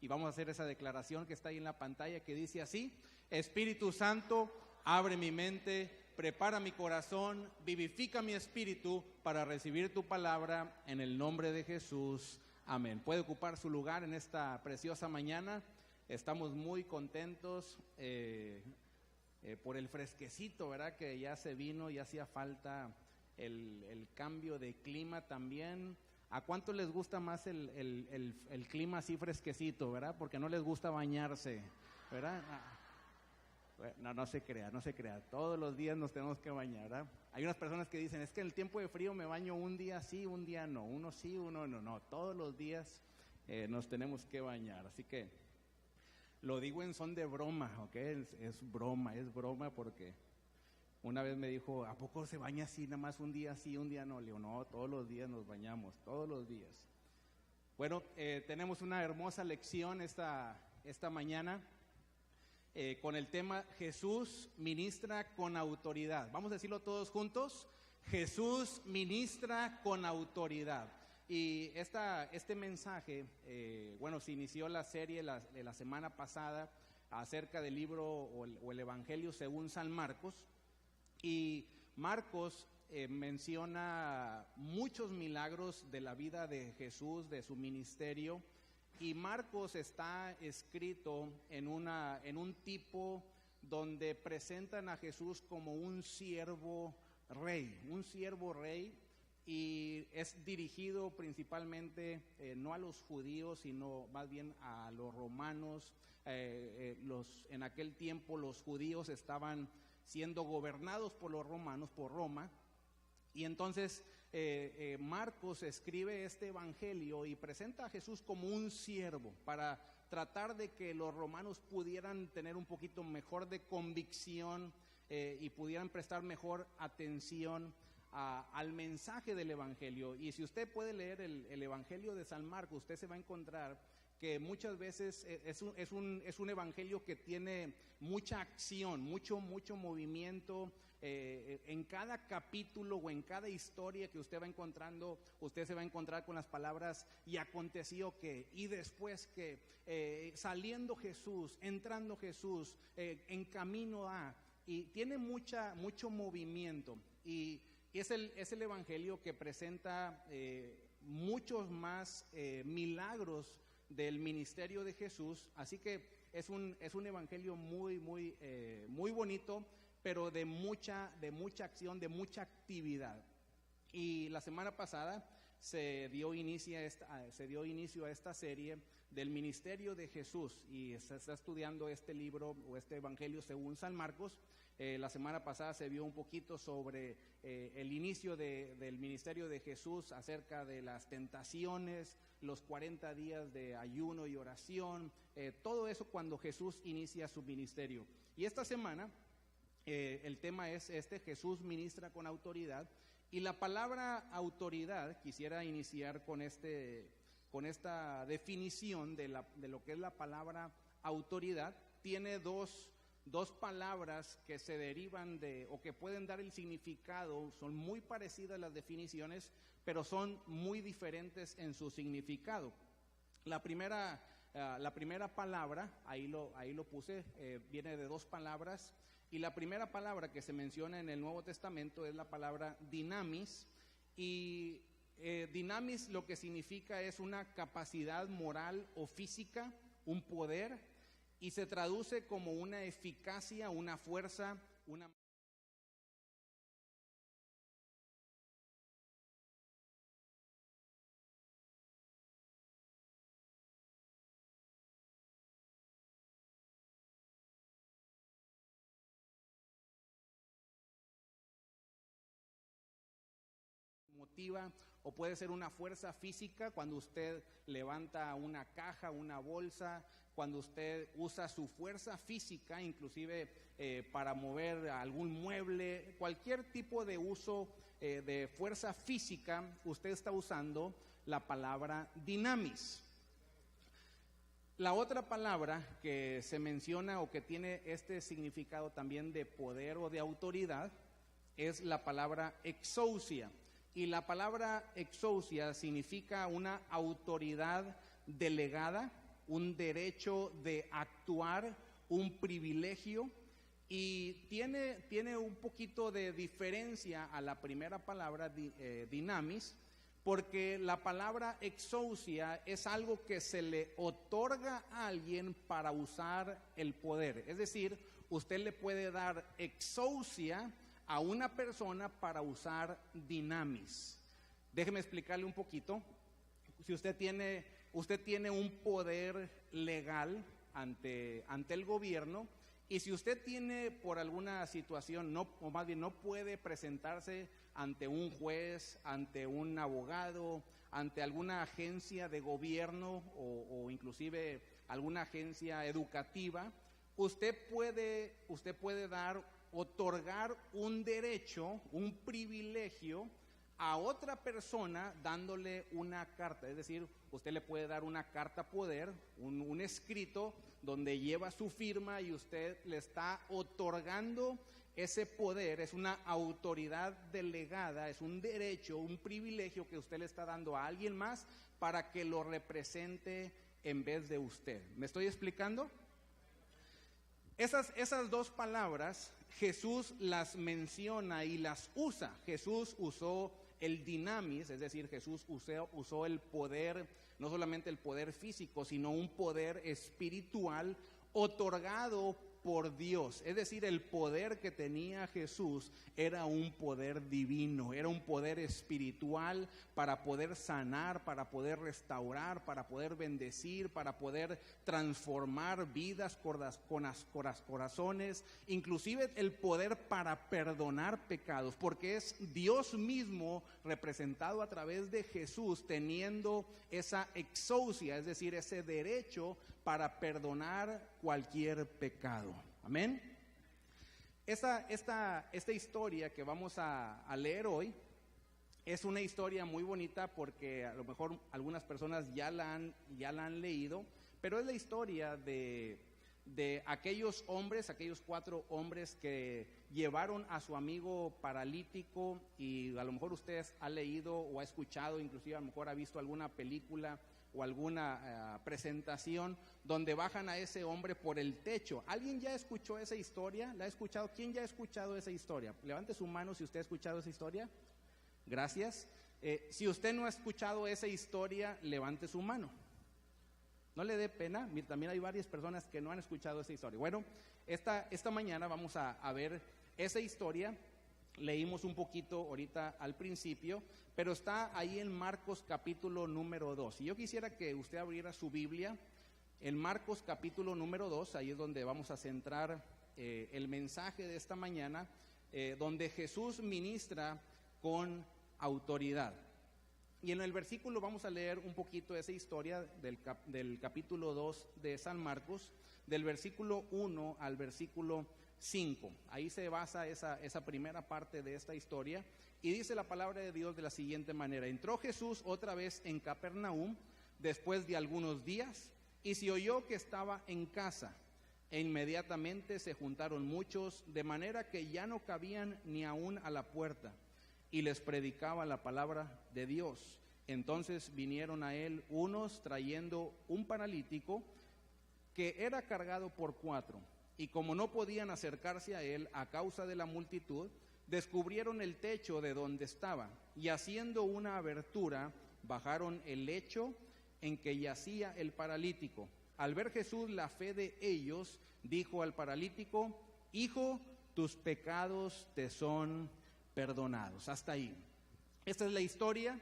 y vamos a hacer esa declaración que está ahí en la pantalla que dice así: Espíritu Santo, abre mi mente, prepara mi corazón, vivifica mi espíritu para recibir tu palabra en el nombre de Jesús. Amén. Puede ocupar su lugar en esta preciosa mañana. Estamos muy contentos por el fresquecito, ¿verdad? Que ya se vino, ya hacía falta el cambio de clima también. ¿A cuánto les gusta más el clima así fresquecito, verdad? Porque no les gusta bañarse, ¿verdad? No se crea, no se crea. Todos los días nos tenemos que bañar, ¿verdad? Hay unas personas que dicen, es que en el tiempo de frío me baño un día sí, un día no. Uno sí, uno no. No, todos los días nos tenemos que bañar. Así que lo digo en son de broma, ¿ok? Es broma porque una vez me dijo, ¿a poco se baña así, nada más un día sí, un día no? Le digo, no, todos los días nos bañamos, todos los días. Bueno, tenemos una hermosa lección esta mañana con el tema Jesús ministra con autoridad. Vamos a decirlo todos juntos: Jesús ministra con autoridad. Y este mensaje, bueno, se inició la serie la semana pasada acerca del libro o el Evangelio según San Marcos. Y Marcos menciona muchos milagros de la vida de Jesús, de su ministerio. Y Marcos está escrito en un tipo donde presentan a Jesús como un siervo rey, y es dirigido principalmente no a los judíos, sino más bien a los romanos. En aquel tiempo los judíos estaban siendo gobernados por los romanos, por Roma, y entonces Marcos escribe este evangelio y presenta a Jesús como un siervo para tratar de que los romanos pudieran tener un poquito mejor de convicción y pudieran prestar mejor atención al mensaje del evangelio. Y si usted puede leer el evangelio de San Marcos, usted se va a encontrar que muchas veces es un evangelio que tiene mucha acción, mucho movimiento. En cada capítulo o en cada historia que usted va encontrando, usted se va a encontrar con las palabras y aconteció que, y después que, saliendo Jesús, entrando Jesús, en camino a, y tiene mucho movimiento. Y es el evangelio que presenta muchos más milagros del ministerio de Jesús. Así que es un evangelio muy bonito, pero de mucha acción, de mucha actividad. Y la semana pasada se dio inicio a esta serie del ministerio de Jesús, y se está estudiando este libro o este evangelio según San Marcos. La semana pasada se vio un poquito sobre el inicio del ministerio de Jesús, acerca de las tentaciones, los 40 días de ayuno y oración, todo eso cuando Jesús inicia su ministerio. Y esta semana el tema es Jesús ministra con autoridad. Y la palabra autoridad, quisiera iniciar con esta definición de lo que es la palabra autoridad. Tiene dos palabras que se derivan o que pueden dar el significado. Son muy parecidas las definiciones, pero son muy diferentes en su significado. La primera palabra, ahí lo puse, viene de dos palabras. Y la primera palabra que se menciona en el Nuevo Testamento es la palabra dinamis. Y dinamis lo que significa es una capacidad moral o física, un poder, y se traduce como una eficacia, una fuerza, una motiva, o puede ser una fuerza física cuando usted levanta una caja, una bolsa, cuando usted usa su fuerza física, inclusive para mover algún mueble, cualquier tipo de uso de fuerza física, usted está usando la palabra dinamis. La otra palabra que se menciona o que tiene este significado también de poder o de autoridad es la palabra exousia. Y la palabra exousia significa una autoridad delegada, un derecho de actuar, un privilegio, y tiene un poquito de diferencia a la primera palabra, dinamis, porque la palabra exousia es algo que se le otorga a alguien para usar el poder. Es decir, usted le puede dar exousia a una persona para usar dinamis. Déjeme explicarle un poquito. Si usted tiene un poder legal ante el gobierno, y si usted tiene por alguna situación, o más bien no puede presentarse ante un juez, ante un abogado, ante alguna agencia de gobierno o inclusive alguna agencia educativa, usted puede otorgar un derecho, un privilegio a otra persona dándole una carta. Es decir, usted le puede dar una carta poder, un escrito donde lleva su firma y usted le está otorgando ese poder. Es una autoridad delegada, es un derecho, un privilegio que usted le está dando a alguien más para que lo represente en vez de usted. ¿Me estoy explicando? Esas dos palabras Jesús las menciona y las usa. Jesús usó el dinamis, es decir, Jesús usó el poder, no solamente el poder físico, sino un poder espiritual otorgado por Dios. Es decir, el poder que tenía Jesús era un poder divino, era un poder espiritual para poder sanar, para poder restaurar, para poder bendecir, para poder transformar vidas, corazones, inclusive el poder para perdonar pecados, porque es Dios mismo representado a través de Jesús teniendo esa exousia, es decir, ese derecho para perdonar cualquier pecado. Amén. Esta historia que vamos a leer hoy es una historia muy bonita porque a lo mejor algunas personas ya la han leído, pero es la historia de aquellos 4 hombres que llevaron a su amigo paralítico, y a lo mejor usted ha leído o ha escuchado, inclusive a lo mejor ha visto alguna película o alguna presentación donde bajan a ese hombre por el techo. ¿Alguien ya escuchó esa historia? ¿La ha escuchado? ¿Quién ya ha escuchado esa historia? Levante su mano si usted ha escuchado esa historia. Gracias. Si usted no ha escuchado esa historia, levante su mano. No le dé pena, también hay varias personas que no han escuchado esa historia. Bueno, esta mañana vamos a ver esa historia. Leímos un poquito ahorita al principio, pero está ahí en Marcos capítulo número 2. Y yo quisiera que usted abriera su Biblia en Marcos capítulo número 2, ahí es donde vamos a centrar el mensaje de esta mañana, donde Jesús ministra con autoridad. Y en el versículo vamos a leer un poquito esa historia del capítulo 2 de San Marcos, del versículo 1 al versículo 5. Ahí se basa esa primera parte de esta historia, y dice la palabra de Dios de la siguiente manera: entró Jesús otra vez en Capernaum después de algunos días, y se oyó que estaba en casa, e inmediatamente se juntaron muchos, de manera que ya no cabían ni aún a la puerta, y les predicaba la palabra de Dios. Entonces vinieron a él unos trayendo un paralítico que era cargado por 4, y como no podían acercarse a él a causa de la multitud, descubrieron el techo de donde estaba, y haciendo una abertura, bajaron el lecho en que yacía el paralítico. Al ver Jesús la fe de ellos, dijo al paralítico: hijo, tus pecados te son perdonados. Hasta ahí. Esta es la historia.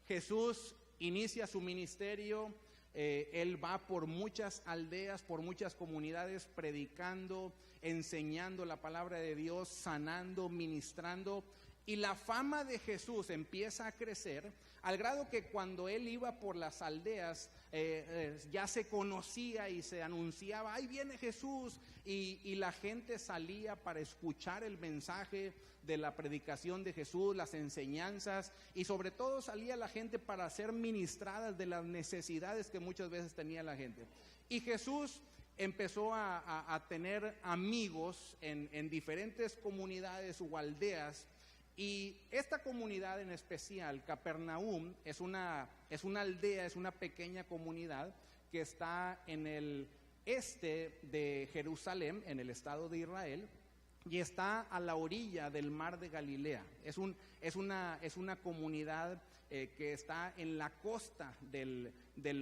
Jesús inicia su ministerio. Él va por muchas aldeas, por muchas comunidades, predicando, enseñando la palabra de Dios, sanando, ministrando. Y la fama de Jesús empieza a crecer al grado que cuando él iba por las aldeas ya se conocía y se anunciaba: ahí viene Jesús, y la gente salía para escuchar el mensaje de la predicación de Jesús, las enseñanzas, y sobre todo salía la gente para ser ministradas de las necesidades que muchas veces tenía la gente. Y Jesús empezó a tener amigos en diferentes comunidades o aldeas. Y esta comunidad en especial, Capernaum, es una aldea, es una pequeña comunidad que está en el este de Jerusalén, en el estado de Israel, y está a la orilla del mar de Galilea. Es una comunidad que está en la costa del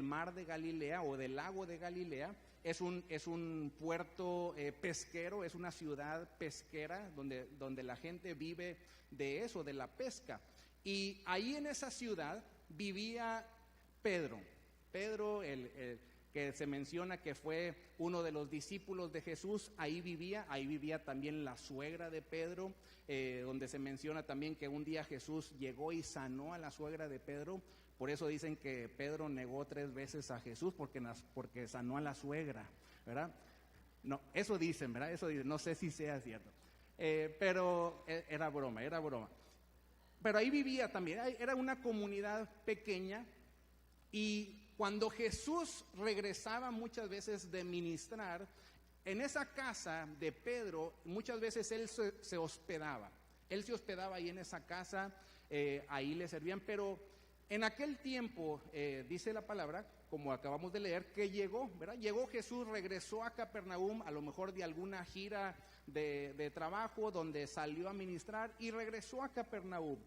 mar de Galilea o del lago de Galilea. Es un puerto pesquero, es una ciudad pesquera donde la gente vive de eso, de la pesca. Y ahí en esa ciudad vivía Pedro, que se menciona que fue uno de los discípulos de Jesús. Ahí vivía también la suegra de Pedro, donde se menciona también que un día Jesús llegó y sanó a la suegra de Pedro. Por eso dicen que Pedro negó 3 veces a Jesús porque sanó a la suegra, ¿verdad? No, eso dicen, ¿verdad? Eso dicen, no sé si sea cierto, pero era broma. Pero ahí vivía también, era una comunidad pequeña. Y cuando Jesús regresaba muchas veces de ministrar, en esa casa de Pedro, muchas veces él se hospedaba. Él se hospedaba ahí en esa casa, ahí le servían, pero en aquel tiempo, dice la palabra, como acabamos de leer, que llegó, ¿verdad? Llegó Jesús, regresó a Capernaum, a lo mejor de alguna gira de trabajo donde salió a ministrar y regresó a Capernaum.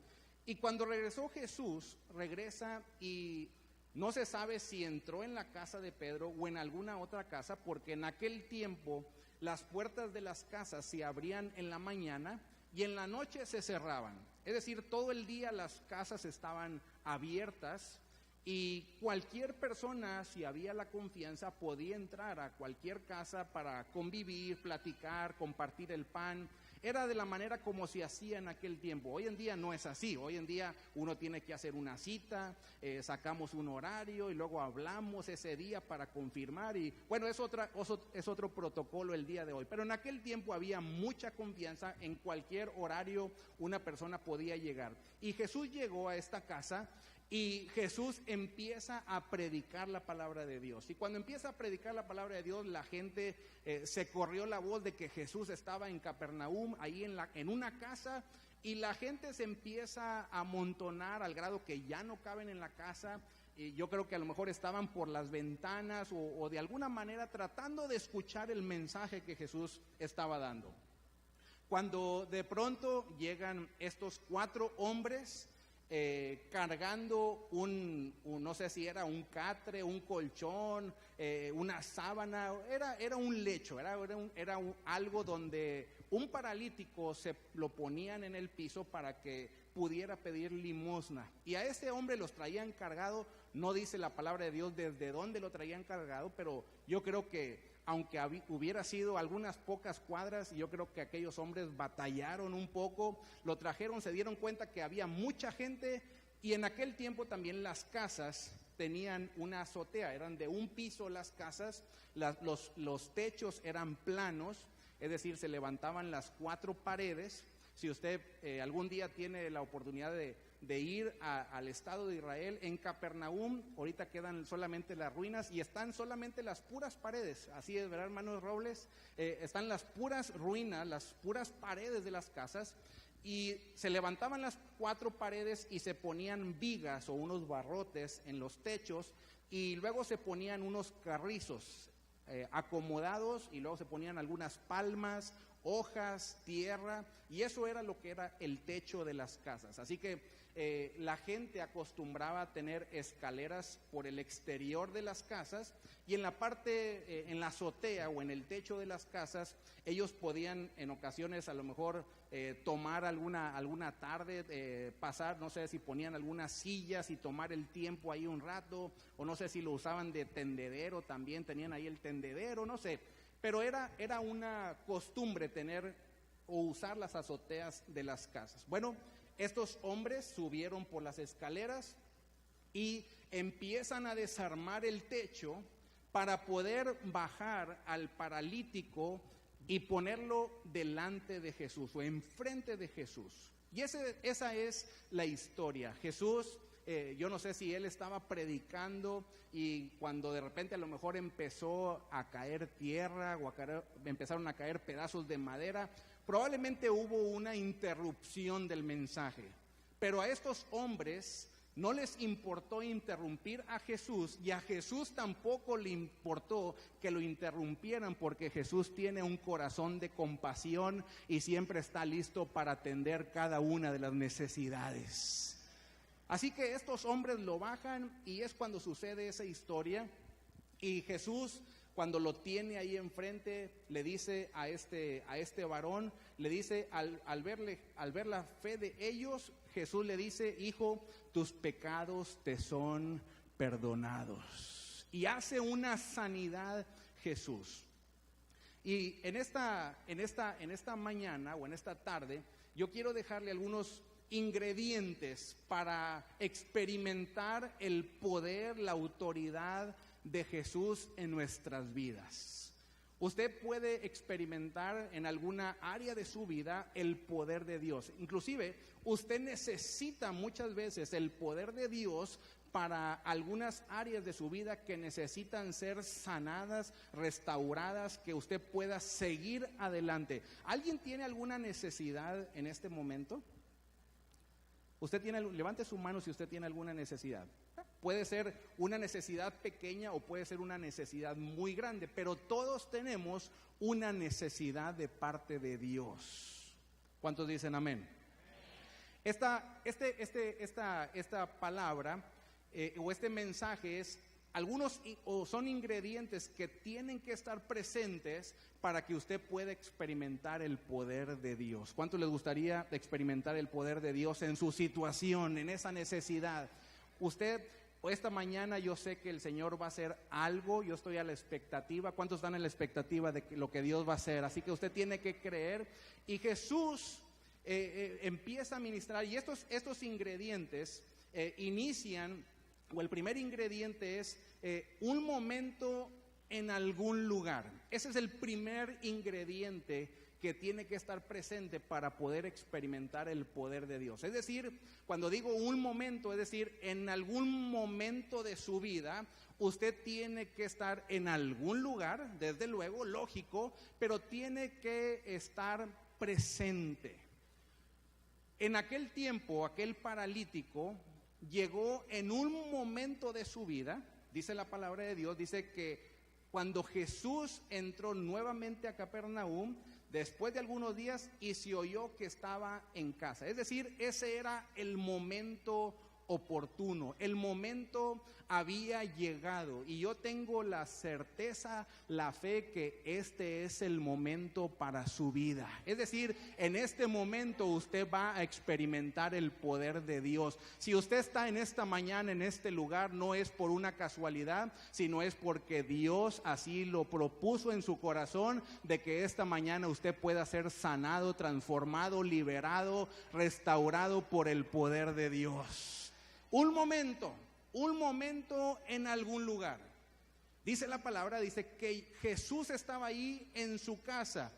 Y cuando regresó Jesús, regresa y no se sabe si entró en la casa de Pedro o en alguna otra casa, porque en aquel tiempo las puertas de las casas se abrían en la mañana y en la noche se cerraban. Es decir, todo el día las casas estaban abiertas y cualquier persona, si había la confianza, podía entrar a cualquier casa para convivir, platicar, compartir el pan. Era de la manera como se hacía en aquel tiempo. Hoy en día no es así. Hoy en día uno tiene que hacer una cita, sacamos un horario y luego hablamos ese día para confirmar. Y bueno, es otro protocolo el día de hoy. Pero en aquel tiempo había mucha confianza. En cualquier horario una persona podía llegar. Y Jesús llegó a esta casa y Jesús empieza a predicar la palabra de Dios. Y cuando empieza a predicar la palabra de Dios, la gente se corrió la voz de que Jesús estaba en Capernaum, ahí en una casa, y la gente se empieza a amontonar al grado que ya no caben en la casa. Y yo creo que a lo mejor estaban por las ventanas o de alguna manera tratando de escuchar el mensaje que Jesús estaba dando. Cuando de pronto llegan estos 4 hombres cargando no sé si era un catre, un colchón, una sábana, era un lecho, era algo donde un paralítico se lo ponían en el piso para que pudiera pedir limosna. Y a este hombre los traían cargado. No dice la palabra de Dios desde dónde lo traían cargado, pero yo creo que aunque hubiera sido algunas pocas cuadras, yo creo que aquellos hombres batallaron un poco, lo trajeron, se dieron cuenta que había mucha gente, y en aquel tiempo también las casas tenían una azotea, eran de un piso las casas, los techos eran planos, es decir, se levantaban las 4 paredes. Si usted algún día tiene la oportunidad de ir al estado de Israel, en Capernaum, ahorita quedan solamente las ruinas y están solamente las puras paredes. Así es, ¿verdad, hermanos Robles? Están las puras ruinas, las puras paredes de las casas, y se levantaban las 4 paredes y se ponían vigas o unos barrotes en los techos, y luego se ponían unos carrizos acomodados, y luego se ponían algunas palmas, hojas, tierra, y eso era lo que era el techo de las casas. Así que la gente acostumbraba a tener escaleras por el exterior de las casas, y en la parte, en la azotea o en el techo de las casas, ellos podían en ocasiones a lo mejor tomar alguna tarde, pasar, no sé si ponían algunas sillas y tomar el tiempo ahí un rato, o no sé si lo usaban de tendedero, también tenían ahí el tendedero, no sé. Pero era una costumbre tener o usar las azoteas de las casas. Bueno, estos hombres subieron por las escaleras y empiezan a desarmar el techo para poder bajar al paralítico y ponerlo delante de Jesús o enfrente de Jesús. Y esa es la historia. Jesús, yo no sé si él estaba predicando y cuando de repente a lo mejor empezó a caer tierra o empezaron a caer pedazos de madera, probablemente hubo una interrupción del mensaje. Pero a estos hombres No les importó interrumpir a Jesús, y a Jesús tampoco le importó que lo interrumpieran, porque Jesús tiene un corazón de compasión y siempre está listo para atender cada una de las necesidades. Así que estos hombres lo bajan, y es cuando sucede esa historia. Y Jesús, cuando lo tiene ahí enfrente, le dice a este varón, le dice, al ver la fe de ellos, Jesús le dice: hijo, tus pecados te son perdonados. Y hace una sanidad Jesús. Y en esta mañana o en esta tarde, yo quiero dejarle algunos ingredientes para experimentar el poder, la autoridad de Jesús en nuestras vidas. Usted puede experimentar en alguna área de su vida el poder de Dios. Inclusive, usted necesita muchas veces el poder de Dios para algunas áreas de su vida que necesitan ser sanadas, restauradas, que usted pueda seguir adelante. ¿Alguien tiene alguna necesidad en este momento? Levante su mano si usted tiene alguna necesidad. Puede ser una necesidad pequeña o puede ser una necesidad muy grande, pero todos tenemos una necesidad de parte de Dios. ¿Cuántos dicen amén? Esta palabra o este mensaje es son ingredientes que tienen que estar presentes para que usted pueda experimentar el poder de Dios. ¿Cuánto les gustaría experimentar el poder de Dios en su situación, en esa necesidad? Esta mañana yo sé que el Señor va a hacer algo, yo estoy a la expectativa. ¿Cuántos están en la expectativa de lo que Dios va a hacer? Así que usted tiene que creer, y Jesús empieza a ministrar, y estos ingredientes inician, o el primer ingrediente es un momento en algún lugar. Ese es el primer ingrediente que tiene que estar presente para poder experimentar el poder de Dios. Es decir, cuando digo un momento, es decir, en algún momento de su vida, usted tiene que estar en algún lugar, desde luego, lógico, pero tiene que estar presente. En aquel tiempo, aquel paralítico llegó en un momento de su vida, dice la palabra de Dios, dice que cuando Jesús entró nuevamente a Capernaum, después de algunos días, y se oyó que estaba en casa. Es decir, ese era el momento oportuno, el momento había llegado, y yo tengo la certeza, la fe que este es el momento para su vida. Es decir, en este momento usted va a experimentar el poder de Dios. Si usted está en esta mañana en este lugar, no es por una casualidad, sino es porque Dios así lo propuso en su corazón, de que esta mañana usted pueda ser sanado, transformado, liberado, restaurado por el poder de Dios. Un momento en algún lugar. Dice la palabra, dice que Jesús estaba ahí en su casa,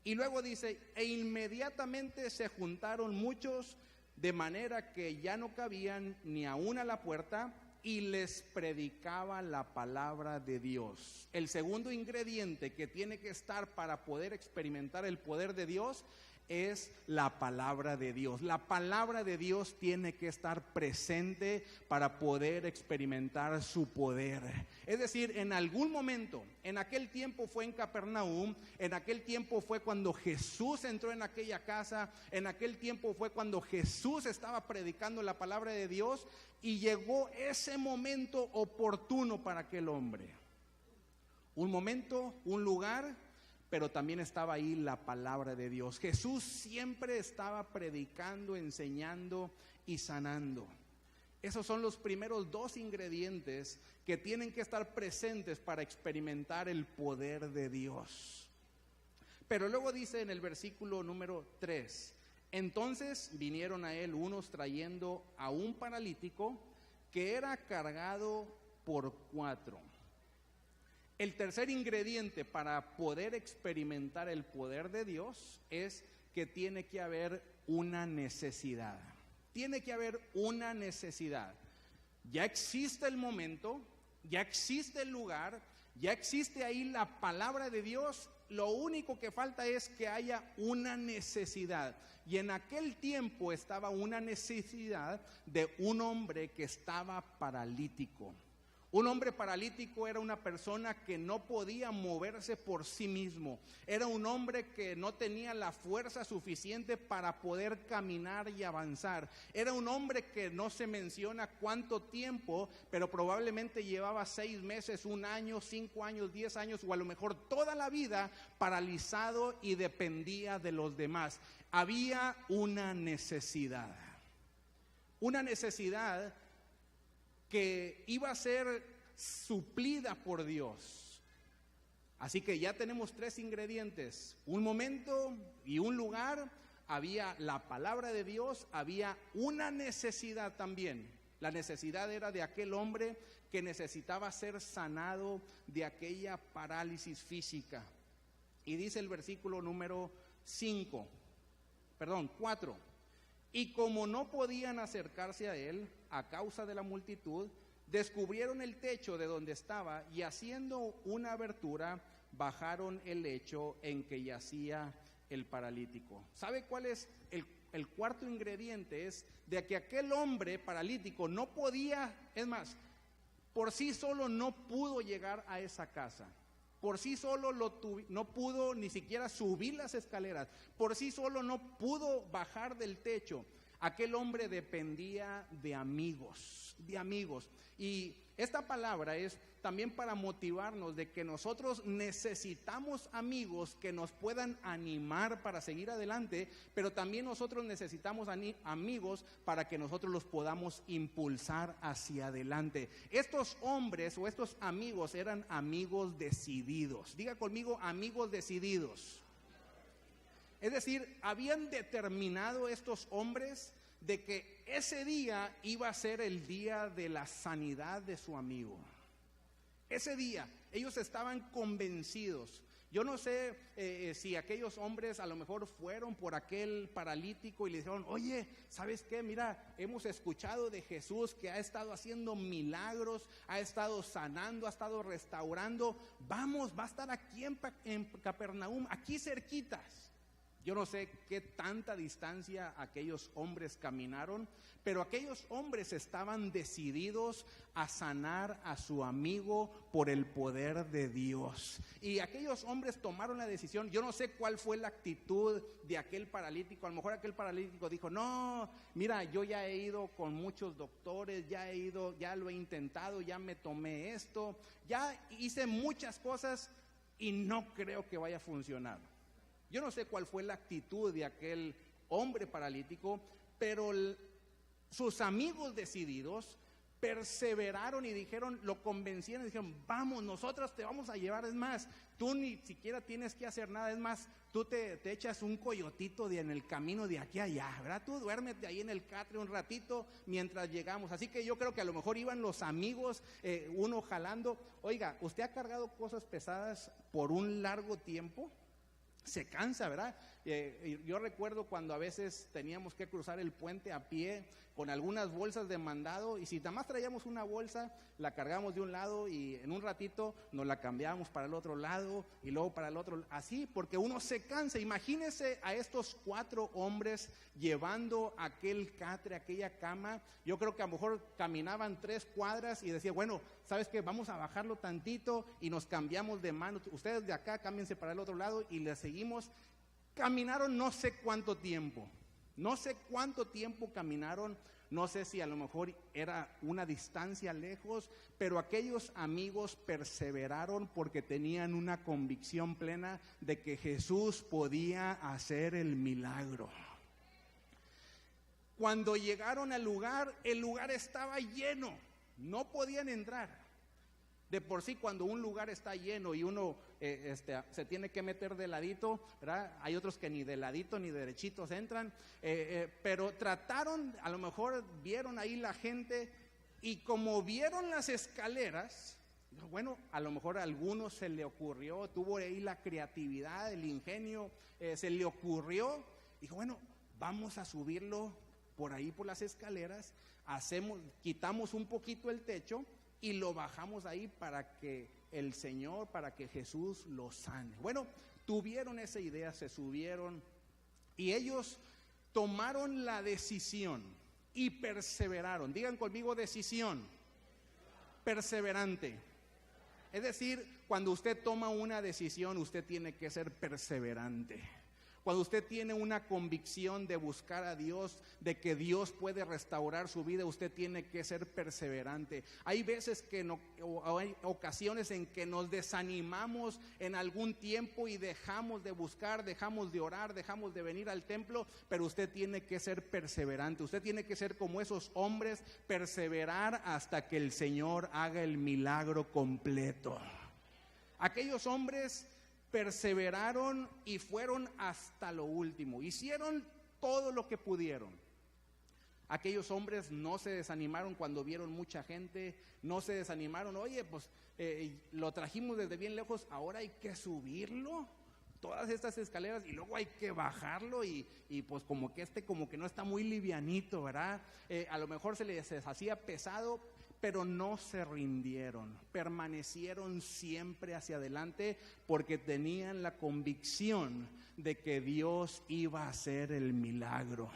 y luego dice, e inmediatamente se juntaron muchos, de manera que ya no cabían ni aún a la puerta, y les predicaba la palabra de Dios. El segundo ingrediente que tiene que estar para poder experimentar el poder de Dios es la palabra de Dios. La palabra de Dios tiene que estar presente para poder experimentar su poder. Es decir, en algún momento, en aquel tiempo fue en Capernaum, en aquel tiempo fue cuando Jesús entró en aquella casa, en aquel tiempo fue cuando Jesús estaba predicando la palabra de Dios, y llegó ese momento oportuno para aquel hombre. Un momento, un lugar, pero también estaba ahí la palabra de Dios. Jesús siempre estaba predicando, enseñando y sanando. Esos son los primeros dos ingredientes que tienen que estar presentes para experimentar el poder de Dios. Pero luego dice en el versículo número 3, entonces vinieron a él unos trayendo a un paralítico que era cargado por 4. El tercer ingrediente para poder experimentar el poder de Dios es que tiene que haber una necesidad. Tiene que haber una necesidad. Ya existe el momento, ya existe el lugar, ya existe ahí la palabra de Dios, lo único que falta es que haya una necesidad. Y en aquel tiempo estaba una necesidad de un hombre que estaba paralítico. Un hombre paralítico era una persona que no podía moverse por sí mismo. Era un hombre que no tenía la fuerza suficiente para poder caminar y avanzar. Era un hombre que no se menciona cuánto tiempo, pero probablemente llevaba 6 meses, 1 año, 5 años, 10 años o a lo mejor toda la vida paralizado y dependía de los demás. Había una necesidad que iba a ser suplida por Dios. Así que ya tenemos 3 ingredientes: un momento y un lugar. Había la palabra de Dios, había una necesidad también. La necesidad era de aquel hombre que necesitaba ser sanado de aquella parálisis física. Y dice el versículo número 4. Y como no podían acercarse a él a causa de la multitud, descubrieron el techo de donde estaba y haciendo una abertura, bajaron el lecho en que yacía el paralítico. ¿Sabe cuál es el cuarto ingrediente? Es de que aquel hombre paralítico no podía, es más, por sí solo no pudo llegar a esa casa. Por sí solo no pudo ni siquiera subir las escaleras. Por sí solo no pudo bajar del techo. Aquel hombre dependía de amigos. Y esta palabra es también para motivarnos de que nosotros necesitamos amigos que nos puedan animar para seguir adelante, pero también nosotros necesitamos amigos para que nosotros los podamos impulsar hacia adelante. Estos hombres o estos amigos eran amigos decididos. Diga conmigo, amigos decididos. Es decir, habían determinado estos hombres de que ese día iba a ser el día de la sanidad de su amigo. Ese día ellos estaban convencidos. Yo no sé si aquellos hombres a lo mejor fueron por aquel paralítico y le dijeron: oye, ¿sabes qué? Mira, hemos escuchado de Jesús que ha estado haciendo milagros, ha estado sanando, ha estado restaurando. Vamos, va a estar aquí en Capernaum, aquí cerquitas. Yo no sé qué tanta distancia aquellos hombres caminaron, pero aquellos hombres estaban decididos a sanar a su amigo por el poder de Dios. Y aquellos hombres tomaron la decisión. Yo no sé cuál fue la actitud de aquel paralítico. A lo mejor aquel paralítico dijo: no, mira, yo ya he ido con muchos doctores, ya lo he intentado, ya me tomé esto, ya hice muchas cosas y no creo que vaya a funcionar. Yo no sé cuál fue la actitud de aquel hombre paralítico, pero sus amigos decididos perseveraron y lo convencieron y dijeron: vamos, nosotros te vamos a llevar. Es más, tú ni siquiera tienes que hacer nada. Es más, tú te echas un coyotito en el camino de aquí a allá, ¿verdad? Tú duérmete ahí en el catre un ratito mientras llegamos. Así que yo creo que a lo mejor iban los amigos, uno jalando. Oiga, ¿usted ha cargado cosas pesadas por un largo tiempo? Se cansa, ¿verdad? Yo recuerdo cuando a veces teníamos que cruzar el puente a pie con algunas bolsas de mandado, y si nada más traíamos una bolsa, la cargamos de un lado y en un ratito nos la cambiamos para el otro lado y luego para el otro, así, porque uno se cansa. Imagínense a estos 4 hombres llevando aquel catre, aquella cama. Yo creo que a lo mejor caminaban 3 cuadras y decía: bueno, ¿sabes qué? Vamos a bajarlo tantito y nos cambiamos de mano. Ustedes de acá, cámbiense para el otro lado, y le seguimos. Caminaron no sé cuánto tiempo caminaron. No sé si a lo mejor era una distancia lejos, pero aquellos amigos perseveraron porque tenían una convicción plena de que Jesús podía hacer el milagro. Cuando llegaron al lugar, el lugar estaba lleno, no podían entrar. De por sí, cuando un lugar está lleno y uno se tiene que meter de ladito, ¿verdad? Hay otros que ni de ladito ni derechitos entran, pero trataron, a lo mejor vieron ahí la gente, y como vieron las escaleras, bueno, a lo mejor a algunos se le ocurrió, tuvo ahí la creatividad, el ingenio, se le ocurrió, dijo: bueno, vamos a subirlo por ahí por las escaleras, quitamos un poquito el techo y lo bajamos ahí para que el Señor, para que Jesús lo sane. Bueno, tuvieron esa idea, se subieron y ellos tomaron la decisión y perseveraron. Digan conmigo: decisión, perseverante. Es decir, cuando usted toma una decisión, usted tiene que ser perseverante. Cuando usted tiene una convicción de buscar a Dios, de que Dios puede restaurar su vida, usted tiene que ser perseverante. Hay veces que hay ocasiones en que nos desanimamos en algún tiempo y dejamos de buscar, dejamos de orar, dejamos de venir al templo, pero usted tiene que ser perseverante. Usted tiene que ser como esos hombres, perseverar hasta que el Señor haga el milagro completo. Aquellos hombres perseveraron y fueron hasta lo último, hicieron todo lo que pudieron. Aquellos hombres no se desanimaron cuando vieron mucha gente, no se desanimaron: oye, pues lo trajimos desde bien lejos, ahora hay que subirlo, todas estas escaleras, y luego hay que bajarlo, y pues como que no está muy livianito, ¿verdad? A lo mejor se les hacía pesado, pero no se rindieron, permanecieron siempre hacia adelante porque tenían la convicción de que Dios iba a hacer el milagro.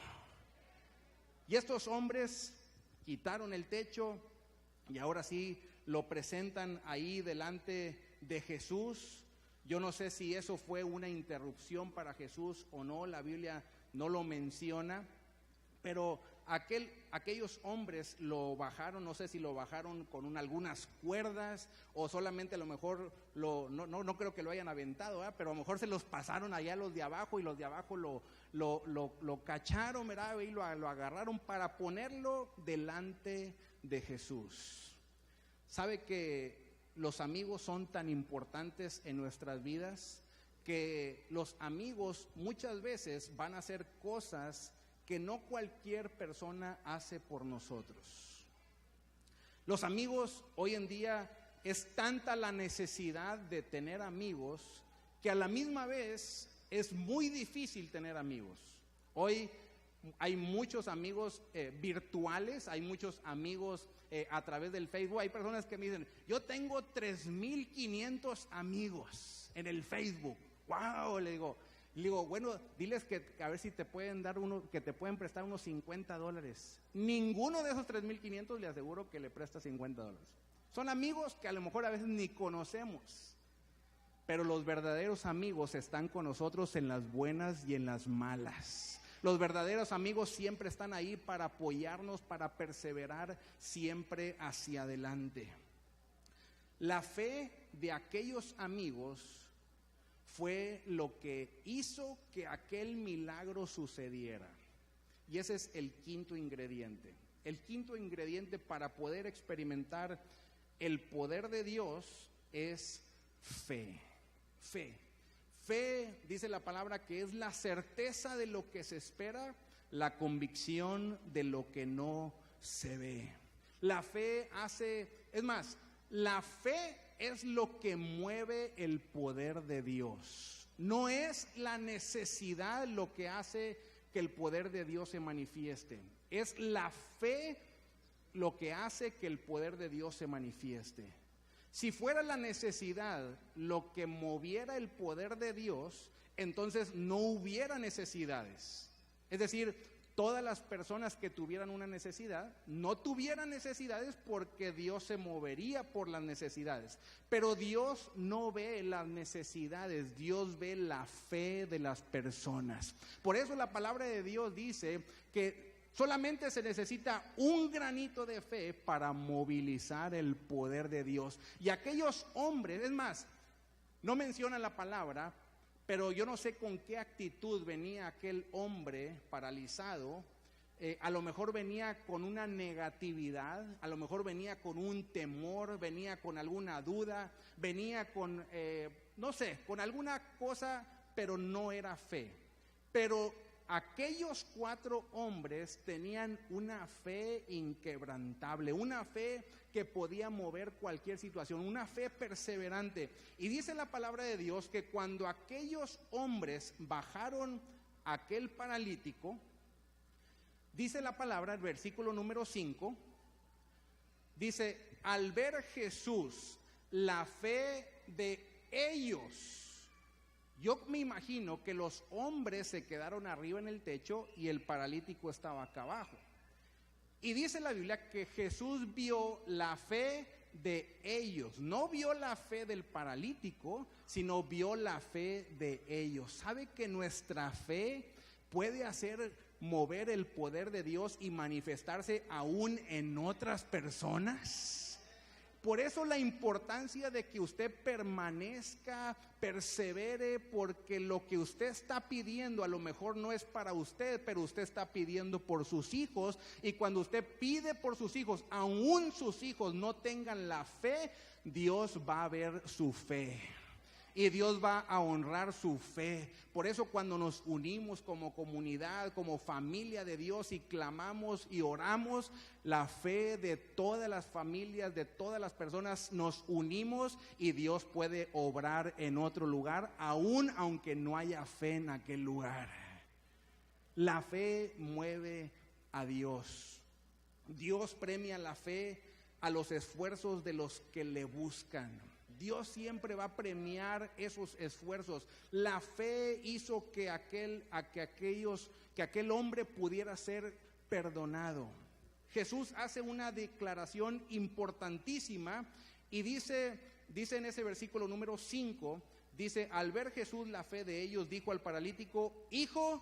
Y estos hombres quitaron el techo y ahora sí lo presentan ahí delante de Jesús. Yo no sé si eso fue una interrupción para Jesús o no, la Biblia no lo menciona, pero aquellos hombres lo bajaron, no sé si lo bajaron con algunas cuerdas o solamente a lo mejor no creo que lo hayan aventado, ¿verdad? Pero a lo mejor se los pasaron allá los de abajo y los de abajo lo cacharon, ¿verdad? Y lo agarraron para ponerlo delante de Jesús. ¿Sabe que los amigos son tan importantes en nuestras vidas? Que los amigos muchas veces van a hacer cosas que no cualquier persona hace por nosotros. Los amigos, hoy en día es tanta la necesidad de tener amigos que a la misma vez es muy difícil tener amigos. Hoy hay muchos amigos virtuales, hay muchos amigos a través del Facebook. Hay personas que me dicen: yo tengo 3,500 amigos en el Facebook. ¡Wow! Le digo, bueno, diles que a ver si te pueden dar que te pueden prestar unos $50. Ninguno de esos 3,500 le aseguro que le presta $50. Son amigos que a lo mejor a veces ni conocemos, pero los verdaderos amigos están con nosotros en las buenas y en las malas. Los verdaderos amigos siempre están ahí para apoyarnos, para perseverar siempre hacia adelante. La fe de aquellos amigos fue lo que hizo que aquel milagro sucediera. Y ese es el quinto ingrediente. El quinto ingrediente para poder experimentar el poder de Dios es fe. Fe. Fe, dice la palabra, que es la certeza de lo que se espera, la convicción de lo que no se ve. La fe la fe es lo que mueve el poder de Dios. No es la necesidad lo que hace que el poder de Dios se manifieste. Es la fe lo que hace que el poder de Dios se manifieste. Si fuera la necesidad lo que moviera el poder de Dios, entonces no hubiera necesidades. Es decir, todas las personas que tuvieran una necesidad no tuvieran necesidades porque Dios se movería por las necesidades. Pero Dios no ve las necesidades, Dios ve la fe de las personas. Por eso la palabra de Dios dice que solamente se necesita un granito de fe para movilizar el poder de Dios. Y aquellos hombres, es más, no menciona la palabra, pero yo no sé con qué actitud venía aquel hombre paralizado. A lo mejor venía con una negatividad, a lo mejor venía con un temor, venía con alguna duda, venía con, no sé, con alguna cosa, pero no era fe. Pero aquellos 4 hombres tenían una fe inquebrantable, una fe que podía mover cualquier situación, una fe perseverante. Y dice la palabra de Dios que cuando aquellos hombres bajaron a aquel paralítico, dice la palabra, el versículo número 5, dice: al ver Jesús la fe de ellos, Yo me imagino que los hombres se quedaron arriba en el techo y el paralítico estaba acá abajo. Y dice la Biblia que Jesús vio la fe de ellos, no vio la fe del paralítico, sino vio la fe de ellos. ¿Sabe que nuestra fe puede hacer mover el poder de Dios y manifestarse aún en otras personas? Por eso la importancia de que usted permanezca, persevere, porque lo que usted está pidiendo a lo mejor no es para usted, pero usted está pidiendo por sus hijos, y cuando usted pide por sus hijos, aún sus hijos no tengan la fe, Dios va a ver su fe. Y Dios va a honrar su fe. Por eso cuando nos unimos como comunidad, como familia de Dios, y clamamos y oramos, la fe de todas las familias, de todas las personas, nos unimos y Dios puede obrar en otro lugar, aún aunque no haya fe en aquel lugar. La fe mueve a Dios. Dios premia la fe a los esfuerzos de los que le buscan. Dios siempre va a premiar esos esfuerzos. La fe hizo que aquel hombre pudiera ser perdonado. Jesús hace una declaración importantísima y dice en ese versículo número 5, dice: al ver Jesús la fe de ellos, dijo al paralítico: hijo,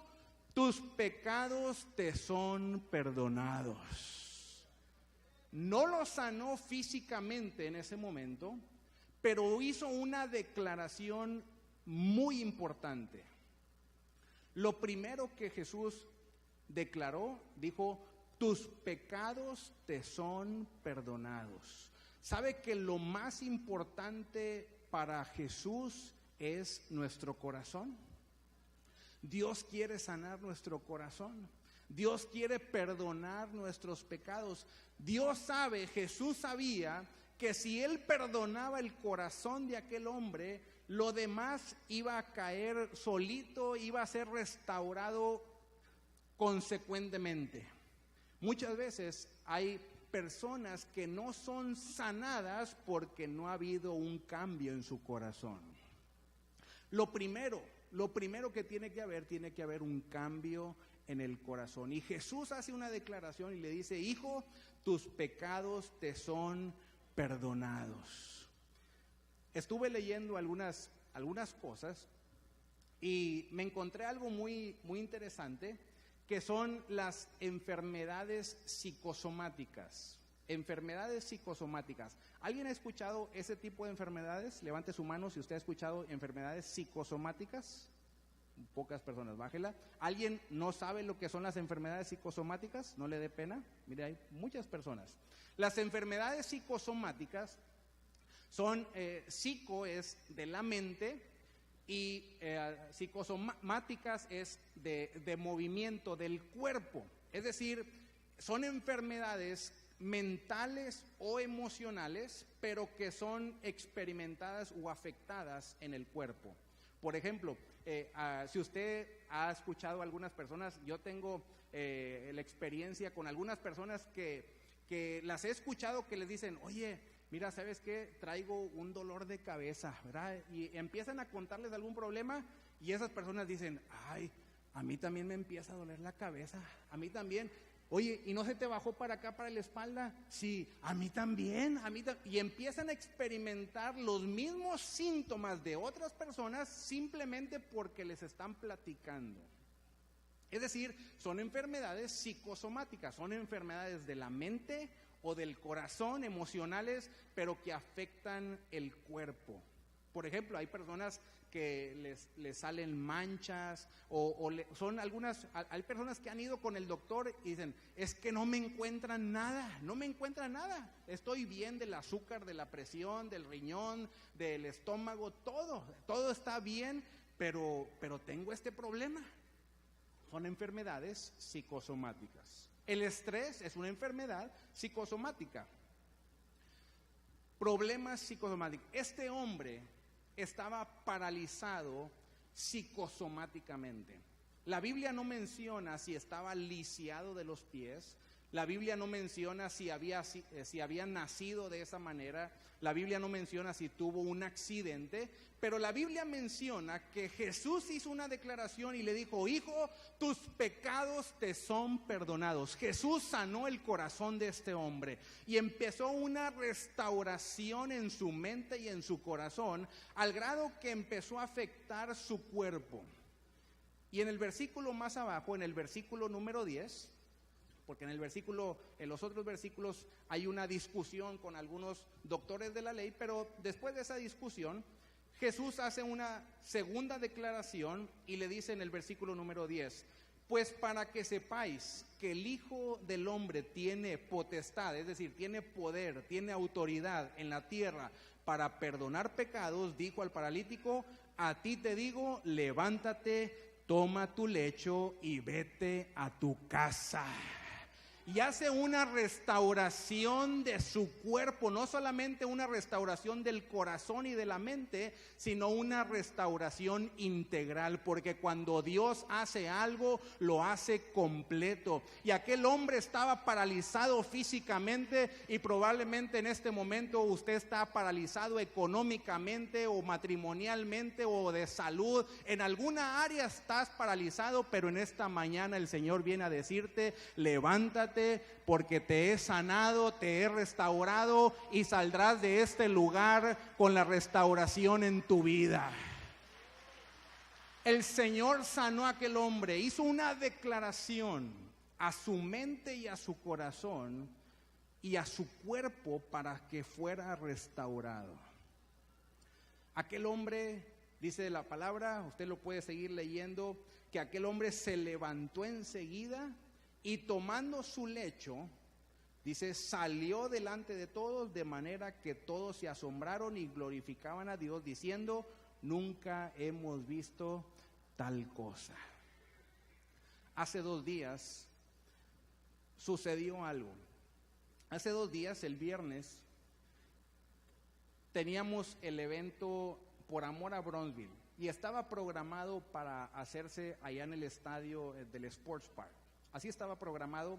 tus pecados te son perdonados. No lo sanó físicamente en ese momento, pero hizo una declaración muy importante. Lo primero que Jesús declaró, dijo: tus pecados te son perdonados. ¿Sabe que lo más importante para Jesús es nuestro corazón? Dios quiere sanar nuestro corazón. Dios quiere perdonar nuestros pecados. Dios sabe, Jesús sabía que si Él perdonaba el corazón de aquel hombre, lo demás iba a caer solito, iba a ser restaurado consecuentemente. Muchas veces hay personas que no son sanadas porque no ha habido un cambio en su corazón. Lo primero que tiene que haber un cambio en el corazón. Y Jesús hace una declaración y le dice: hijo, tus pecados te son perdonados. Estuve leyendo algunas cosas y me encontré algo muy interesante, que son las enfermedades psicosomáticas. Enfermedades psicosomáticas. ¿Alguien ha escuchado ese tipo de enfermedades? Levante su mano si usted ha escuchado enfermedades psicosomáticas. Pocas personas, bájela. ¿Alguien no sabe lo que son las enfermedades psicosomáticas? No le dé pena. Mire, hay muchas personas. Las enfermedades psicosomáticas son, psico es de la mente y psicosomáticas es de movimiento del cuerpo. Es decir, son enfermedades mentales o emocionales, pero que son experimentadas o afectadas en el cuerpo. Por ejemplo, si usted ha escuchado a algunas personas, yo tengo la experiencia con algunas personas que las he escuchado que les dicen: oye, mira, ¿sabes qué? Traigo un dolor de cabeza, ¿verdad? Y empiezan a contarles algún problema y esas personas dicen: ay, a mí también me empieza a doler la cabeza, a mí también. Oye, ¿y no se te bajó para acá, para la espalda? Sí, a mí también, y empiezan a experimentar los mismos síntomas de otras personas simplemente porque les están platicando. Es decir, son enfermedades psicosomáticas, son enfermedades de la mente o del corazón, emocionales, pero que afectan el cuerpo. Por ejemplo, hay personas que les salen manchas hay personas que han ido con el doctor y dicen: es que no me encuentran nada, estoy bien del azúcar, de la presión, del riñón, del estómago, todo está bien, pero tengo este problema. Son enfermedades psicosomáticas. El estrés es una enfermedad psicosomática. Problemas psicosomáticos. Este hombre estaba paralizado psicosomáticamente. La Biblia no menciona si estaba lisiado de los pies. La Biblia no menciona si había nacido de esa manera. La Biblia no menciona si tuvo un accidente. Pero la Biblia menciona que Jesús hizo una declaración y le dijo: hijo, tus pecados te son perdonados. Jesús sanó el corazón de este hombre y empezó una restauración en su mente y en su corazón, al grado que empezó a afectar su cuerpo. Y en el versículo más abajo, en el versículo número 10, porque en los otros versículos hay una discusión con algunos doctores de la ley, pero después de esa discusión, Jesús hace una segunda declaración y le dice en el versículo número 10: pues para que sepáis que el Hijo del Hombre tiene potestad, es decir, tiene poder, tiene autoridad en la tierra para perdonar pecados, dijo al paralítico: a ti te digo, levántate, toma tu lecho y vete a tu casa. Y hace una restauración de su cuerpo, no solamente una restauración del corazón y de la mente, sino una restauración integral, porque cuando Dios hace algo, lo hace completo. Y aquel hombre estaba paralizado físicamente, y probablemente en este momento usted está paralizado económicamente o matrimonialmente o de salud. En alguna área estás paralizado, pero en esta mañana el Señor viene a decirte: levántate, porque te he sanado, te he restaurado, y saldrás de este lugar con la restauración en tu vida. El Señor sanó a aquel hombre, hizo una declaración a su mente y a su corazón y a su cuerpo para que fuera restaurado. Aquel hombre, dice la palabra, usted lo puede seguir leyendo, que aquel hombre se levantó enseguida y tomando su lecho, dice, salió delante de todos, de manera que todos se asombraron y glorificaban a Dios, diciendo: nunca hemos visto tal cosa. Hace 2 días sucedió algo. Hace 2 días, el viernes, teníamos el evento Por Amor a Bronzeville, y estaba programado para hacerse allá en el estadio del Sports Park. Así estaba programado,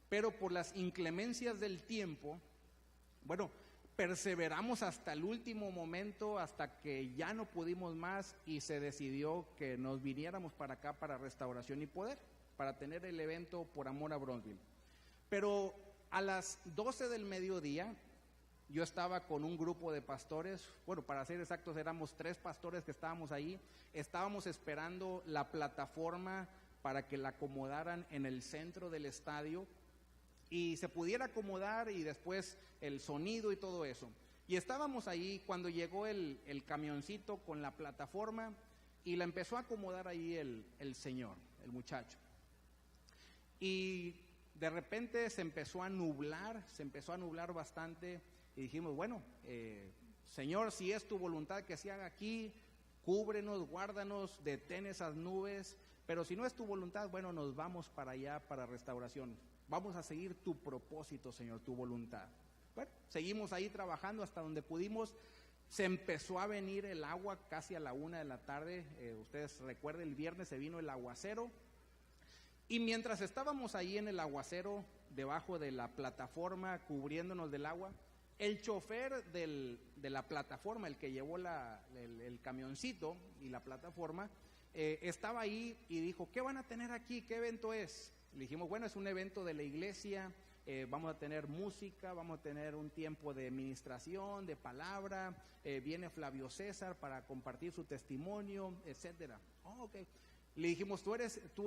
pero por las inclemencias del tiempo, perseveramos hasta el último momento, hasta que ya no pudimos más, y se decidió que nos viniéramos para acá, para Restauración y Poder, para tener el evento Por Amor a Bronzeville. Pero a las 12 del mediodía, yo estaba con un grupo de pastores, para ser exactos éramos 3 pastores que estábamos ahí, estábamos esperando la plataforma para que la acomodaran en el centro del estadio y se pudiera acomodar, y después el sonido y todo eso. Y estábamos ahí cuando llegó el camioncito con la plataforma y la empezó a acomodar ahí el señor, el muchacho. Y de repente se empezó a nublar bastante, y dijimos: Señor, si es tu voluntad que se haga aquí, cúbrenos, guárdanos, detén esas nubes. Pero si no es tu voluntad, nos vamos para allá, para Restauración. Vamos a seguir tu propósito, Señor, tu voluntad. Seguimos ahí trabajando hasta donde pudimos. Se empezó a venir el agua casi a la 1 de la tarde. Ustedes recuerden, el viernes se vino el aguacero. Y mientras estábamos ahí en el aguacero, debajo de la plataforma, cubriéndonos del agua, el chofer de la plataforma, el que llevó el camioncito y la plataforma, estaba ahí y dijo: ¿qué van a tener aquí? ¿Qué evento es? Le dijimos: es un evento de la iglesia, vamos a tener música, vamos a tener un tiempo de ministración, de palabra, viene Flavio César para compartir su testimonio, etcétera. Okay. Le dijimos: ¿tú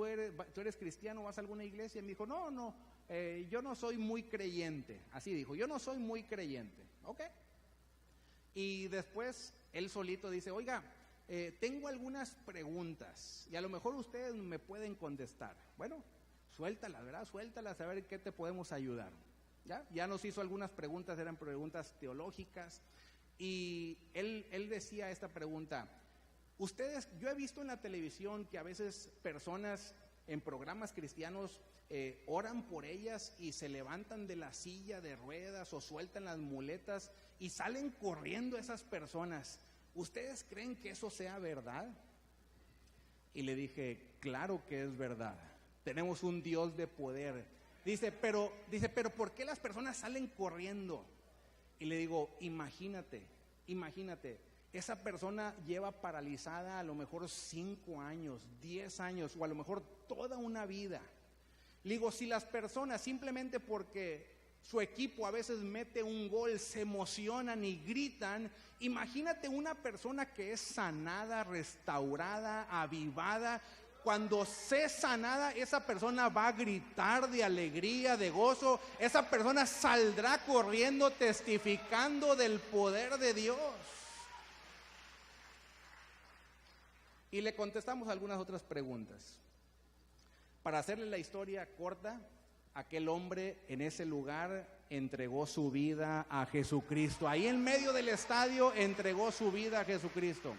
eres cristiano? ¿Vas a alguna iglesia? Y me dijo: no, yo no soy muy creyente. Así dijo: yo no soy muy creyente. Ok. Y después él solito dice: oiga, tengo algunas preguntas y a lo mejor ustedes me pueden contestar. Suéltalas, ¿verdad? Suéltalas, a ver qué te podemos ayudar. Ya nos hizo algunas preguntas, eran preguntas teológicas, y él decía esta pregunta: yo he visto en la televisión que a veces personas en programas cristianos oran por ellas y se levantan de la silla de ruedas o sueltan las muletas y salen corriendo esas personas. ¿Ustedes creen que eso sea verdad? Y le dije: claro que es verdad. Tenemos un Dios de poder Dice, pero ¿por qué las personas salen corriendo? Y le digo, imagínate, esa persona lleva paralizada a lo mejor 5 años, 10 años o a lo mejor toda una vida. Le digo, si las personas simplemente porque su equipo a veces mete un gol se emocionan y gritan, imagínate una persona que es sanada, restaurada, avivada. Cuando sea sanada, esa persona va a gritar de alegría, de gozo. Esa persona saldrá corriendo, testificando del poder de Dios. Y le contestamos algunas otras preguntas. Para hacerle la historia corta, aquel hombre en ese lugar entregó su vida a Jesucristo. Ahí en medio del estadio entregó su vida a Jesucristo.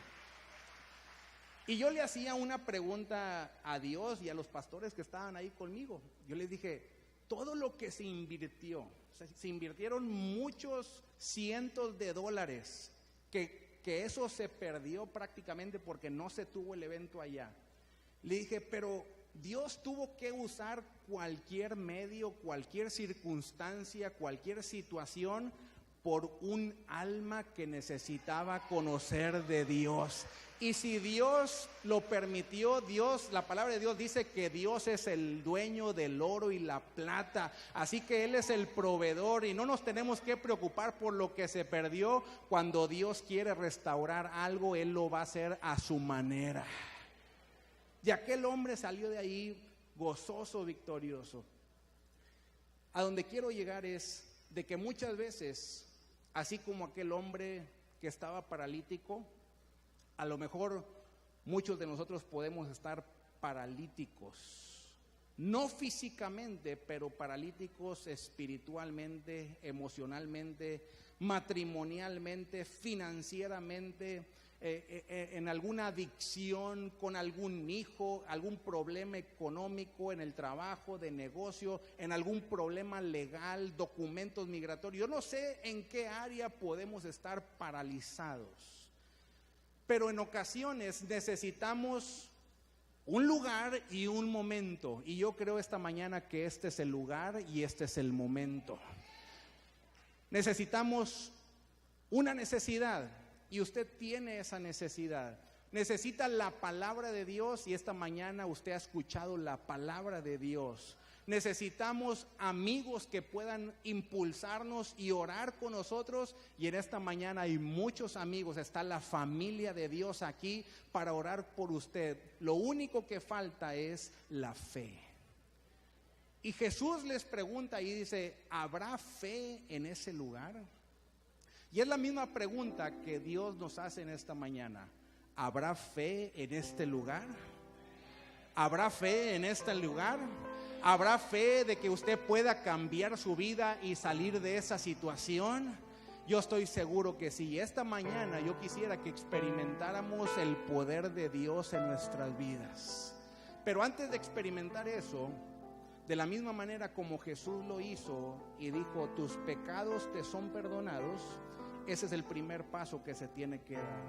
Y yo le hacía una pregunta a Dios y a los pastores que estaban ahí conmigo. Yo les dije, todo lo que se invirtió, o sea, se invirtieron muchos cientos de dólares, que eso se perdió prácticamente porque no se tuvo el evento allá. Le dije, pero Dios tuvo que usar cualquier medio, cualquier circunstancia, cualquier situación por un alma que necesitaba conocer de Dios. Y si Dios lo permitió, la palabra de Dios dice que Dios es el dueño del oro y la plata, así que Él es el proveedor y no nos tenemos que preocupar por lo que se perdió. Cuando Dios quiere restaurar algo, Él lo va a hacer a su manera. Y aquel hombre salió de ahí gozoso, victorioso. A donde quiero llegar es de que muchas veces, así como aquel hombre que estaba paralítico, a lo mejor muchos de nosotros podemos estar paralíticos, no físicamente, pero paralíticos espiritualmente, emocionalmente, matrimonialmente, financieramente, en alguna adicción, con algún hijo, algún problema económico en el trabajo, de negocio, en algún problema legal, documentos migratorios. Yo no sé en qué área podemos estar paralizados, pero en ocasiones necesitamos un lugar y un momento, y yo creo esta mañana que este es el lugar y este es el momento. Necesitamos una necesidad, y usted tiene esa necesidad. Necesita la palabra de Dios, y esta mañana usted ha escuchado la palabra de Dios. Necesitamos amigos que puedan impulsarnos y orar con nosotros, y en esta mañana hay muchos amigos, está la familia de Dios aquí para orar por usted. Lo único que falta es la fe. Y Jesús les pregunta y dice, ¿habrá fe en ese lugar? Y es la misma pregunta que Dios nos hace en esta mañana. ¿Habrá fe en este lugar? ¿Habrá fe en este lugar? ¿Habrá fe de que usted pueda cambiar su vida y salir de esa situación? Yo estoy seguro que sí. Esta mañana yo quisiera que experimentáramos el poder de Dios en nuestras vidas. Pero antes de experimentar eso, de la misma manera como Jesús lo hizo y dijo, tus pecados te son perdonados, ese es el primer paso que se tiene que dar.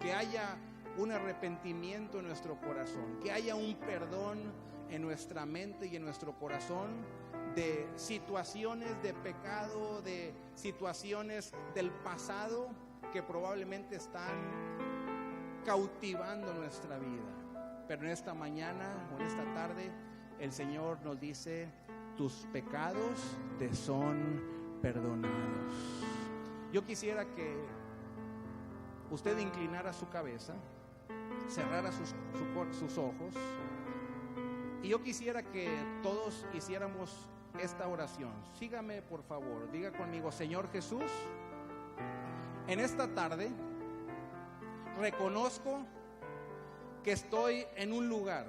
Que haya un arrepentimiento en nuestro corazón, que haya un perdón en nuestra mente y en nuestro corazón de situaciones de pecado, de situaciones del pasado que probablemente están cautivando nuestra vida. Pero en esta mañana o en esta tarde el Señor nos dice, tus pecados te son perdonados. Yo quisiera que usted inclinara su cabeza, cerrara sus ojos, y yo quisiera que todos hiciéramos esta oración. Sígame, por favor, diga conmigo, Señor Jesús, en esta tarde reconozco que estoy en un lugar,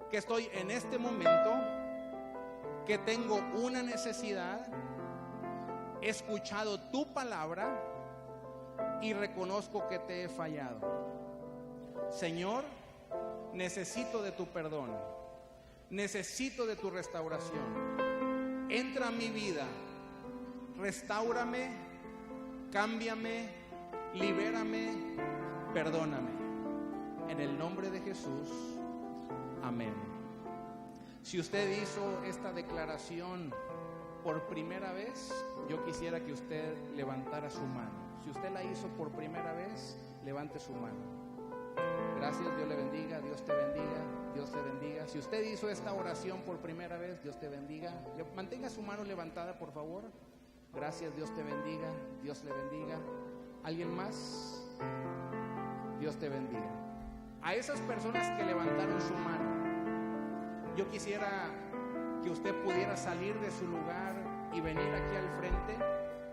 que estoy en este momento, que tengo una necesidad. He escuchado tu palabra y reconozco que te he fallado. Señor, necesito de tu perdón, necesito de tu restauración. Entra a mi vida, restáurame, cámbiame, libérame, perdóname. En el nombre de Jesús, amén. Si usted hizo esta declaración por primera vez, yo quisiera que usted levantara su mano. Si usted la hizo por primera vez, levante su mano. Gracias, Dios le bendiga, Dios te bendiga, Dios te bendiga. Si usted hizo esta oración por primera vez, Dios te bendiga. Mantenga su mano levantada, por favor. Gracias, Dios te bendiga, Dios le bendiga. ¿Alguien más? Dios te bendiga. A esas personas que levantaron su mano, yo quisiera que usted pudiera salir de su lugar y venir aquí al frente.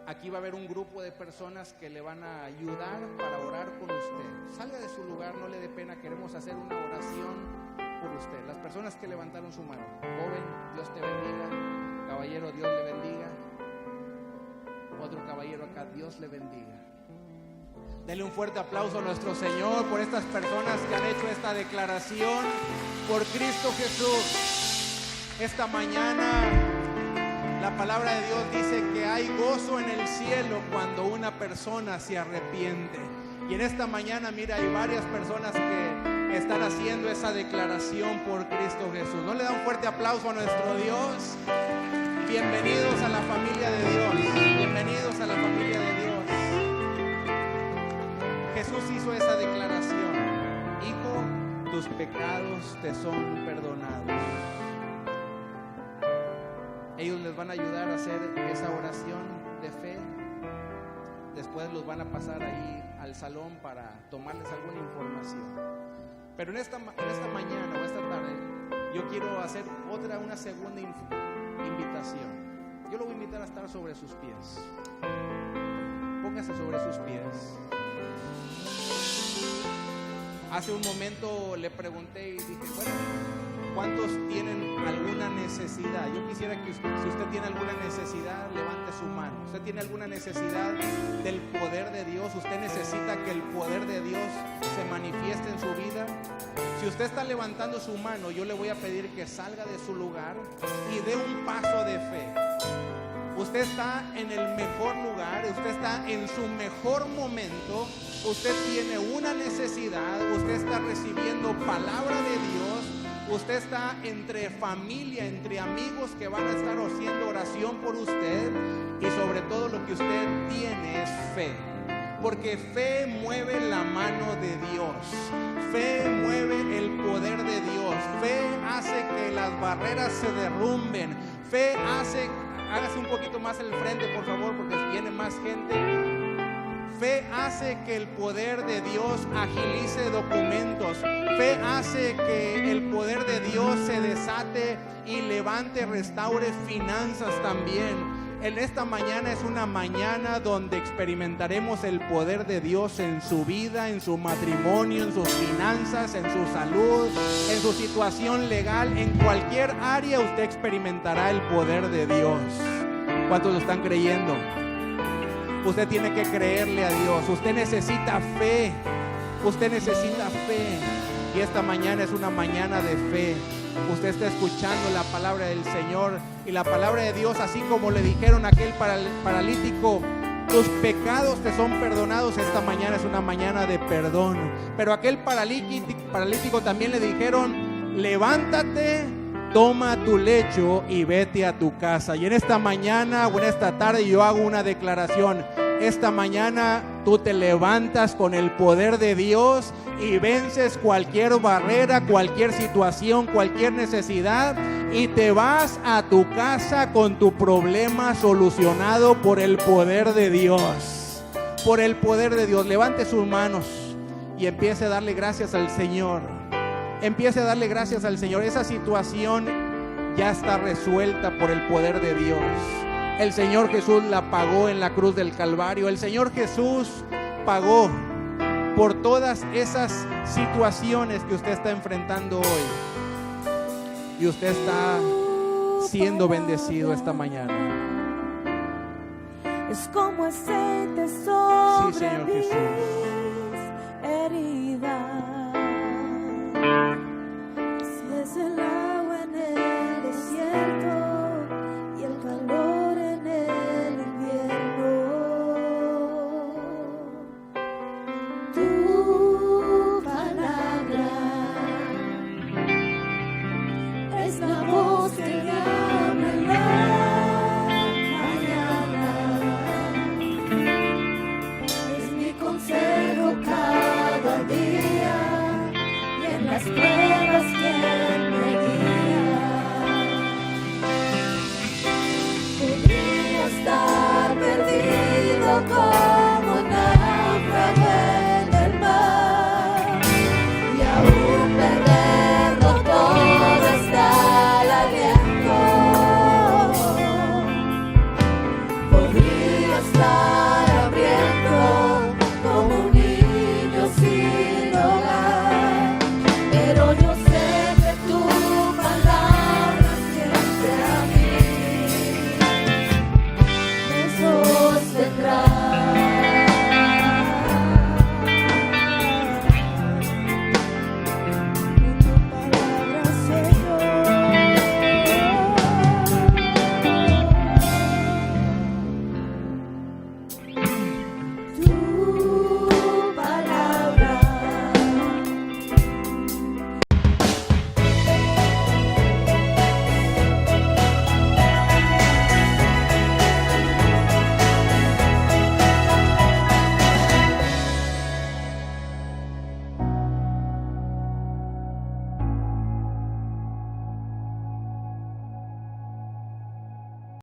Aquí va a haber un grupo de personas que le van a ayudar para orar por usted. Salga de su lugar, no le dé pena, queremos hacer una oración por usted. Las personas que levantaron su mano, joven, Dios te bendiga. Caballero, Dios le bendiga. Otro caballero acá, Dios le bendiga. Dele un fuerte aplauso a nuestro Señor por estas personas que han hecho esta declaración por Cristo Jesús. Esta mañana la palabra de Dios dice que hay gozo en el cielo cuando una persona se arrepiente. Y en esta mañana, mira, hay varias personas que están haciendo esa declaración por Cristo Jesús. ¿No le da un fuerte aplauso a nuestro Dios? Bienvenidos a la familia de Dios. Bienvenidos a la familia de Dios. Jesús hizo esa declaración: Hijo, tus pecados te son perdonados. Ellos les van a ayudar a hacer esa oración de fe. Después los van a pasar ahí al salón para tomarles alguna información. Pero en esta mañana o esta tarde, yo quiero hacer una segunda invitación. Yo lo voy a invitar a estar sobre sus pies. Póngase sobre sus pies. Hace un momento le pregunté y dije, bueno, ¿cuántos tienen alguna necesidad? Yo quisiera que usted, si usted tiene alguna necesidad, levante su mano. ¿Usted tiene alguna necesidad del poder de Dios? ¿Usted necesita que el poder de Dios se manifieste en su vida? Si usted está levantando su mano, yo le voy a pedir que salga de su lugar y dé un paso de fe. Usted está en el mejor lugar, usted está en su mejor momento, usted tiene una necesidad, usted está recibiendo palabra de Dios, usted está entre familia, entre amigos que van a estar haciendo oración por usted, y sobre todo lo que usted tiene es fe. Porque fe mueve la mano de Dios, fe mueve el poder de Dios, fe hace que las barreras se derrumben, fe hace... Hágase un poquito más al frente, por favor, porque viene más gente. Fe hace que el poder de Dios agilice documentos. Fe hace que el poder de Dios se desate y levante, restaure finanzas también. En esta mañana es una mañana donde experimentaremos el poder de Dios en su vida, en su matrimonio, en sus finanzas, en su salud, en su situación legal. En cualquier área usted experimentará el poder de Dios. ¿Cuántos lo están creyendo? Usted tiene que creerle a Dios. Usted necesita fe. Usted necesita fe. Y esta mañana es una mañana de fe. Usted está escuchando la palabra del Señor, y la palabra de Dios, así como le dijeron a aquel paralítico, tus pecados te son perdonados. Esta mañana es una mañana de perdón. Pero a aquel paralítico también le dijeron, levántate, toma tu lecho y vete a tu casa. Y en esta mañana o en esta tarde yo hago una declaración. Esta mañana tú te levantas con el poder de Dios y vences cualquier barrera, cualquier situación, cualquier necesidad, y te vas a tu casa con tu problema solucionado por el poder de Dios. Por el poder de Dios. Levante sus manos y empiece a darle gracias al Señor. Empiece a darle gracias al Señor. Esa situación ya está resuelta por el poder de Dios. El Señor Jesús la pagó en la cruz del Calvario. El Señor Jesús pagó por todas esas situaciones que usted está enfrentando hoy. Y usted está siendo bendecido esta mañana. Es como aceite sobre Sí, Señor Jesús. mis heridas.